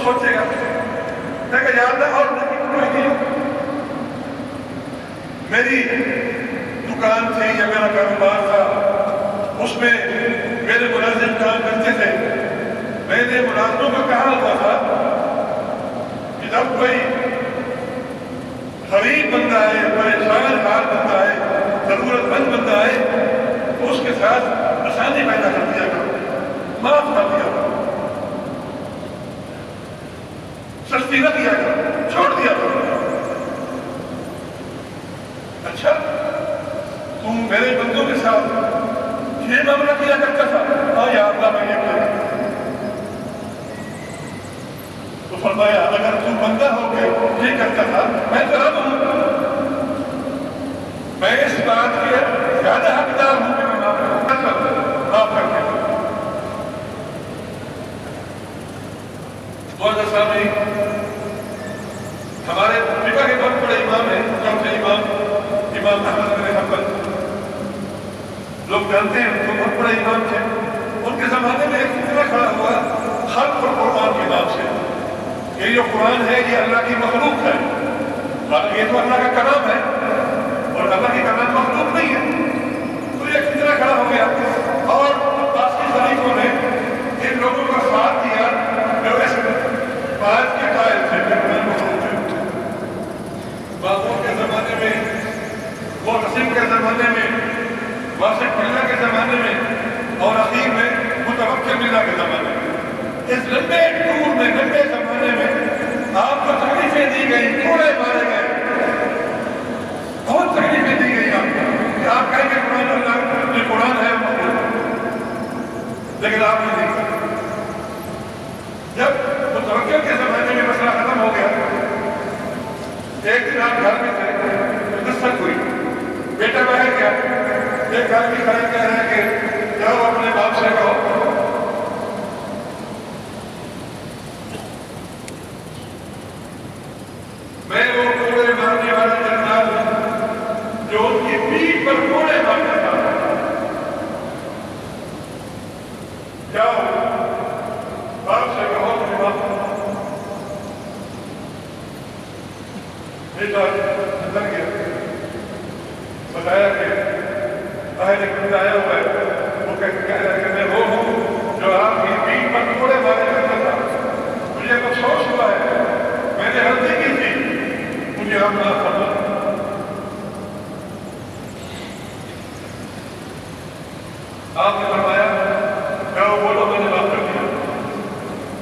سوچے گا کہ یا اللہ اور نہیں کوئی نہیں. میری دکان تھی یا میرا کاروبار تھا، اس میں میرے ملازم کام کرتے تھے. میں نے ملازموں کو کہا ہوا تھا کہ جب کوئی غریب بندہ ہے، پریشان حال بندہ ہے، ضرورت مند بندہ ہے تو اس کے ساتھ آسانی پیدا کر دیا کرو، معاف کر دیا کرو، سستی نہ دیا کرو، چھوڑ دیا کرو. اچھا تم میرے بندوں کے ساتھ یہ معاملہ کیا کرتا تھا؟ ہاں یا اللہ میں یہ کیا. تو فرمایا اگر تم بندہ ہو کے یہ کرتا تھا میں تو رب ہوں، میں اس بات کے زیادہ حقدار ہوں کہ میں معاف کر کے. معزز سامعین، ہمارے فقہ کے بہت بڑے امام ہیں، چوتھے امام احمد بن حنبل. لوگ جانتے ہیں وہ بہت بڑے امام تھے. ان کے زمانے میں ایک فتنہ کھڑا ہوا خلق القرآن کے نام سے کہ یہ قرآن ہے یہ اللہ کی مخلوق ہے. یہ تو اللہ کا کلام ہے اور اللہ کی کلام مخلوق نہیں ہے. تو یہ فتنہ کھڑا ہو گیا اور باقی خلیفوں نے ان لوگوں کا ساتھ دیا جو اس بات کے قائل تھے کہ قرآن مخلوق ہے. باقوں کے زمانے میں، معتصم کے زمانے میں، واسق بلّہ کے زمانے میں اور اخیر میں متوکل بلّہ کے زمانے میں، اس لمبے ٹور میں، لمبے زمانے میں آپ کو تکلیفیں دی گئی، کوڑے مارے گئے، بہت تکلیفیں دی گئی آپ کو کہ آپ کہیں کہ قرآن اللہ یہ قرآن ہے لیکن آپ نے نہیں کہا. جب متوکل کے زمانے میں مسئلہ ختم ہو گیا، ایک دن آپ گھر میں تھے، قصت ہوئی، بیٹا باہر گیا، ایک گھر کی خرید کہہ رہے ہیں کہ جاؤ اپنے باپ سے کہو میں وہ کوڑے مارنے والا جنرال ہوں جو ان کی پیٹھ پر کوڑے مارتا تھا. جاؤ باپ سے کہو کہ باپ بیٹا اندر گیا، بتایا کہ باہر ایک بندہ آیا ہوا ہے، وہ کہہ رہا ہے کہ میں وہ ہوں جو آپ کی پیٹھ پر کوڑے مارے کرتا تھا. مجھے افسوس ہوا ہے، میں نے غلطی کی تھی، مجھے آپ معاف کرنا. آپ نے فرمایا جاؤ بولو میں نے معاف کر دیا.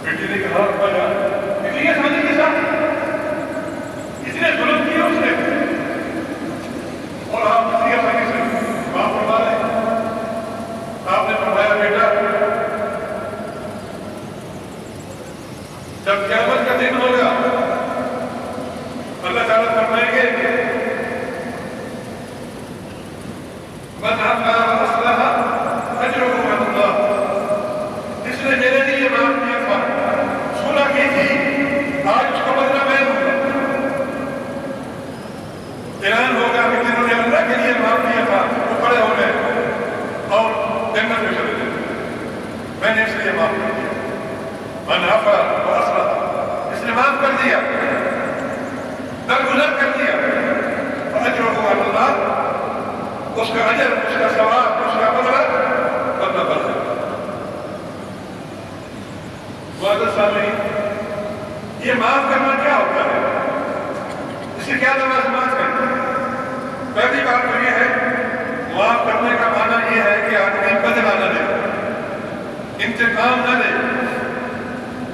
بیٹی نے کہا ابا جان اتنی آسانی کے ساتھ اتنے ظلم کیے اس نے اور آپ اتنی آسانی سے معاف فرما رہے ہیں. آپ نے فرمایا بیٹا جب قیامت کا دن ہوگا اللہ تعالیٰ فرمائیں گے من عفا واصلح اجرہ علی اللہ، جس نے میرے لیے معاف کیا تھا، صلح کی تھی، آج اس کا بدلہ میں دوں گا. اعلان ہوگا کہ جنہوں نے اللہ کے لیے معاف کیا تھا وہ کھڑے ہو گئے اور جنت میں چلے گئے. میں نے اس لیے معاف کر دیا. من عفا واصلح، اس نے معاف کر دیا، درگزر کر دیا، اجرہ علی اللہ، اس کا اجر، اس کا ثواب، اس کا بدلہ اللہ پر ہے. معزز سامعین، یہ معاف کرنا کیا ہوتا ہے؟ اس کے کیا لوازمات ہیں؟ پہلی بات تو یہ ہے معاف کرنے کا معنی یہ ہے کہ آدمی بدلہ نہ لے، انتقام نہ لے.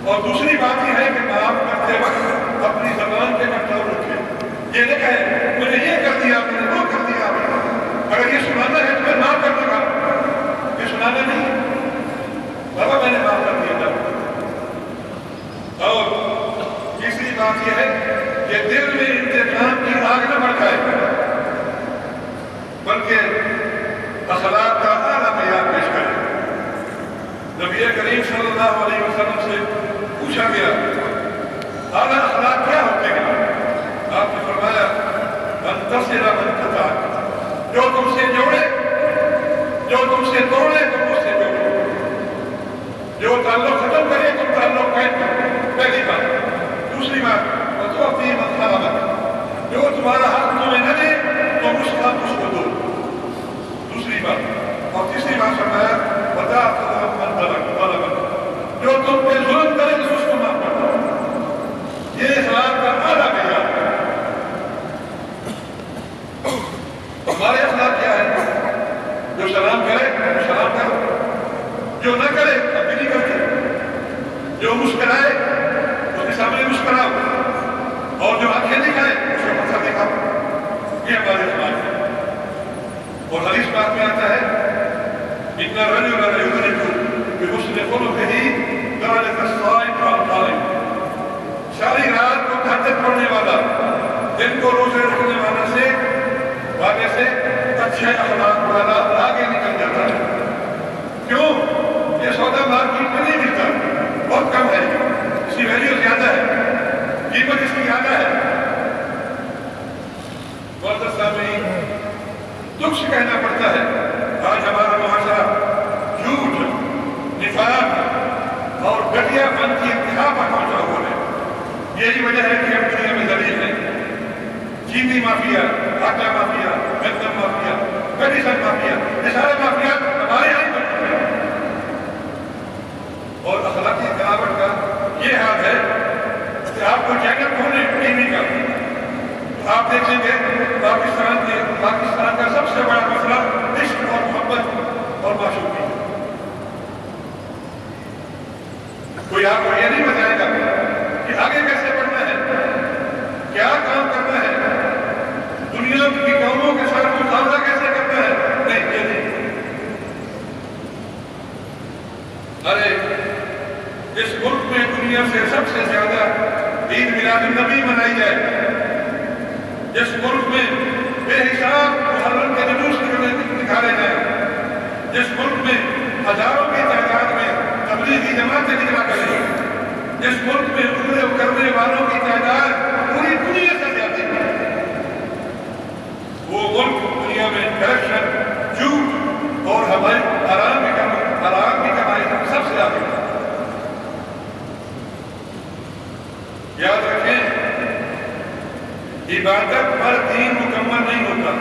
اور دوسری بات یہ ہے کہ معاف کرتے وقت اپنی زبان پہ کنٹرول رکھے. یہ نہ کہے میں نے یہ کر دیا، میں نے وہ کر دیا. اگر یہ سنانا ہے تو میں معاف کر دوں گا، یہ سنانا نہیں. بابا میں نے معاف کر دیا تھا. اور تیسری بات یہ ہے کہ دل میں انتقام کی آگ نہ بھڑکائے بلکہ اخلاق کا اعلیٰ معیار پیش کرے. نبی کریم صلی اللہ علیہ وسلم سے پوچھا گیا اعلیٰ اخلاق کیا ہوتے ہیں؟ آپ نے فرمایا من تصل من قطع، جو تم سے جوڑے، جو تم سے توڑے تم اس سے جوڑو، جو تعلق ختم کرے تم تعلق قائم کرو. پہلی بات. مسکرائے اس کے سامنے مسکراؤ، اور جو آنکھیں دکھائے اس کا پتھر دکھاؤ. یہ ہمارے سماج ہے. اور حدیث پاک میں آتا ہے ان الرجل ليدرك بحسن خلقه درجة الصائم والقائم. ساری رات کو تہجد پڑھنے والا، دن کو روزے رکھنے والا سے واقع سے اچھے اخلاق والا آگے نکل جاتا ہے. کیوں؟ یہ سودا مارکیٹ میں نہیں ملتا، بہت کم ہے، اس کی ویلیو زیادہ ہے، قیمت اس کی زیادہ ہے. معزز سامعین، دکھ سے کہنا پڑتا ہے آج ہمارا معاشرہ جھوٹ، نفاق اور گھٹیا پن کی انتہا پر پہنچا ہوا ہے. یہی وجہ ہے کہ ہم دنیا میں ذلیل ہیں. چینی مافیا، آٹا مافیا، گندم مافیا، میڈیسن مافیا، یہ سارے مافیات ہمارے یہاں ہی بنتے ہیں. اور اخلاقی گراوٹ کا یہ حال ہے کہ آپ کو چینل کھولیں ٹی وی کا، آپ دیکھیں گے پاکستان کا سب سے بڑا مسئلہ عشق اور محبت اور معشوقی. کوئی آپ کو یہ نہیں بتائے گا کہ آگے کیسے بڑھنا ہے، کیا کام کرنا ہے، دنیا کی قوموں کے ساتھ مقابلہ کیسے کرنا ہے. نہیں، یہ نہیں. ارے اس ملک میں دنیا سے سب سے زیادہ عید میلاد النبی منائی جائے، جس ملک میں بے حساب محرم کے جلوس نکالے جائیں، جس ملک میں ہزاروں کی تعداد میں تبلیغی جماعتیں نکلا کریں، جس ملک میں عمرے کرنے والوں کی تعداد پوری دنیا سے زیادہ ہے، وہ ملک دنیا میں کرپشن، جھوٹ اور ہمارے حرام کی کمائی سب سے زیادہ ہے. یاد رکھیں، عبادت پر دین مکمل نہیں ہوتا،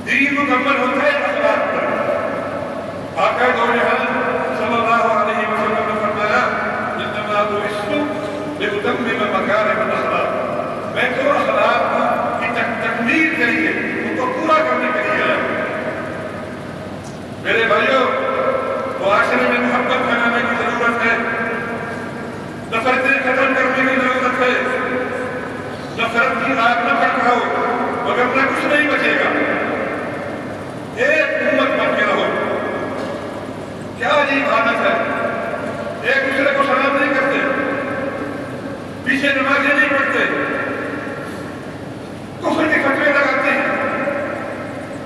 دین مکمل ہوتا ہے اخلاق پر. آقا دو جہان صلی اللہ علیہ وسلم نے فرمایا انما بعثت لاتمم مکارم الاخلاق. میں تو اخلاق کی تکمیل کے لیے، ان کو پورا کرنے کے لیے آیا. میرے بھائیوں، معاشرے میں محبت پھیلانے کی ضرورت ہے، نفرتیں ختم کرنے کی ضرورت ہے. نفرت کی آگ نہ پھڑکاؤ وگرنہ کچھ نہیں بچے گا. ایک امت بن کے رہو. کیا عجیب عادت ہے، ایک دوسرے کو سلام نہیں کرتے، پیچھے نمازیں نہیں پڑھتے، کفر کے فتوے لگاتے ہیں.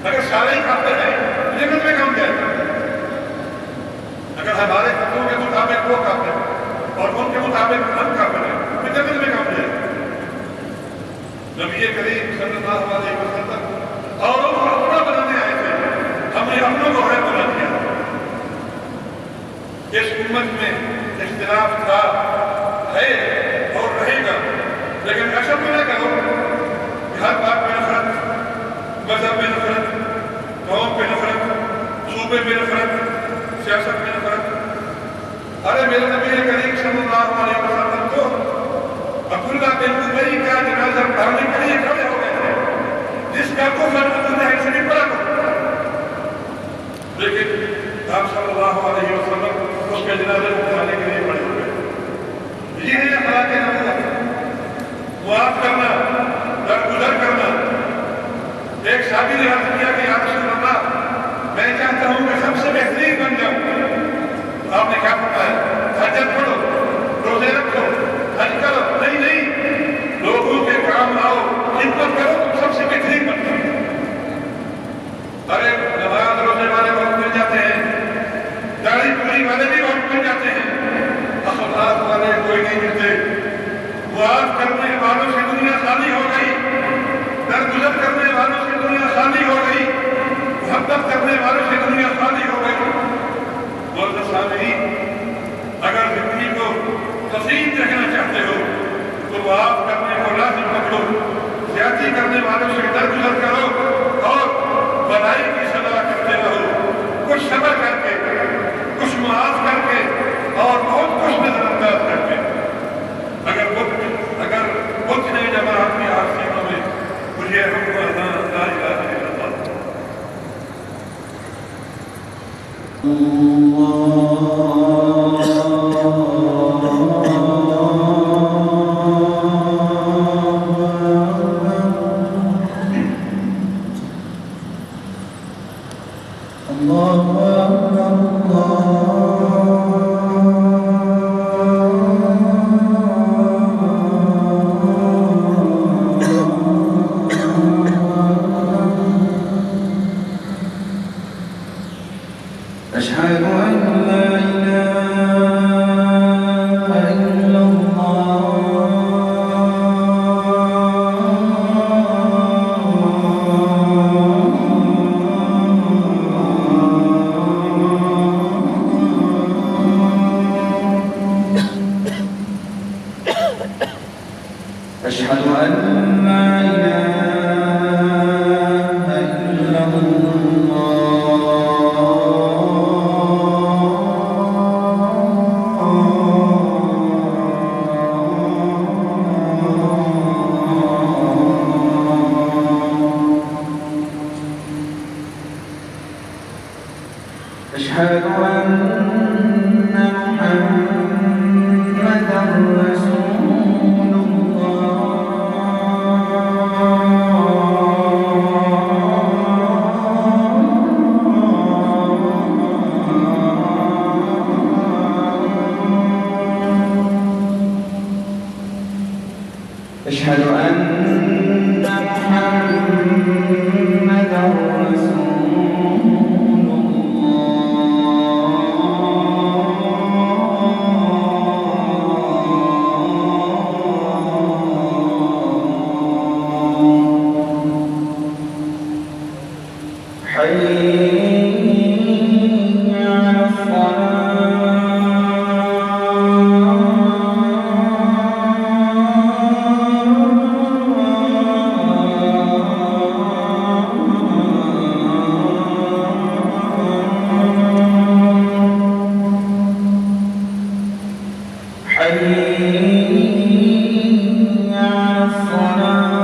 اگر سارے ہی کافر ہیں جنت میں کم جائے گا. اگر ہمارے فتووں کے مطابق وہ کافر ہیں اور ان کے مطابق ہم کافر ہیں تو جنت میں کم جائے گا. نبی کریم صلی اللہ علیہ وسلم اوروں کو اپنا بنانے آئے تھے، ہم نے اپنوں کو غیر بنا دیا. اس امت میں اختلاف تھا، ہے اور رہے گا، لیکن ایسا تو نہ کہو کہ ہر بات میں نفرت، مذہب میں نفرت، قوم پہ نفرت، صوبے میں نفرت، سیاست میں نفرت. ارے میرے نبی کریم صلی اللہ علیہ وسلم کو عبداللہ بن ابی کا جنازہ پڑھانے کے لیے کھڑے ہو گئے تھے، جس کا کفر ابو جہل سے بھی بڑا تھا، لیکن آپ صلی اللہ علیہ وسلم اس کے جنازے کو پڑھانے کے لیے کھڑے ہو گئے. یہ ہے اخلاق نبوت، معاف کرنا، درگزر کرنا. ایک صحابی نے عرض کیا کہ یا رسول اللہ، میں چاہتا ہوں کہ سب سے بہترین بن جاؤں. آپ نے کیا فرمایا؟ تہجد پڑھو، روزے رکھو، حج کرو. نہیں، لوگوں کے کام آؤ، خدمت کرو، تم سب سے بہترین بن جاؤ. ارے نماز روزے والے بہت مل جاتے ہیں، داڑھی پوری والے بھی بہت مل جاتے ہیں، اخلاق والے کوئی نہیں ملتے. معاف کرنے والوں سے دنیا خالی ہو گئی، درگزر کرنے والوں سے دنیا خالی ہو گئی، محبت کرنے والوں سے دنیا خالی ہو گئی. معزز سامعین، اگر زندگی کو حسین رکھنا چاہتے ہو تو معاف کرنے کو لازم رکھو، زیادتی کرنے والوں سے درگزر کرو اور بھلائی کی صلاح کرتے رہو. کچھ صبر کر کے، کچھ معاف کر کے اور بہت کچھ نظر انداز کر کے. اگر بدھ نے جماعت کی آستینوں میں مجھے ہم کو لا الہ الا اللہ أشهد أن لا إله إلا أشهد أن محمدًا رسول الله أشهد أن محمدًا رسول حي على الصلاة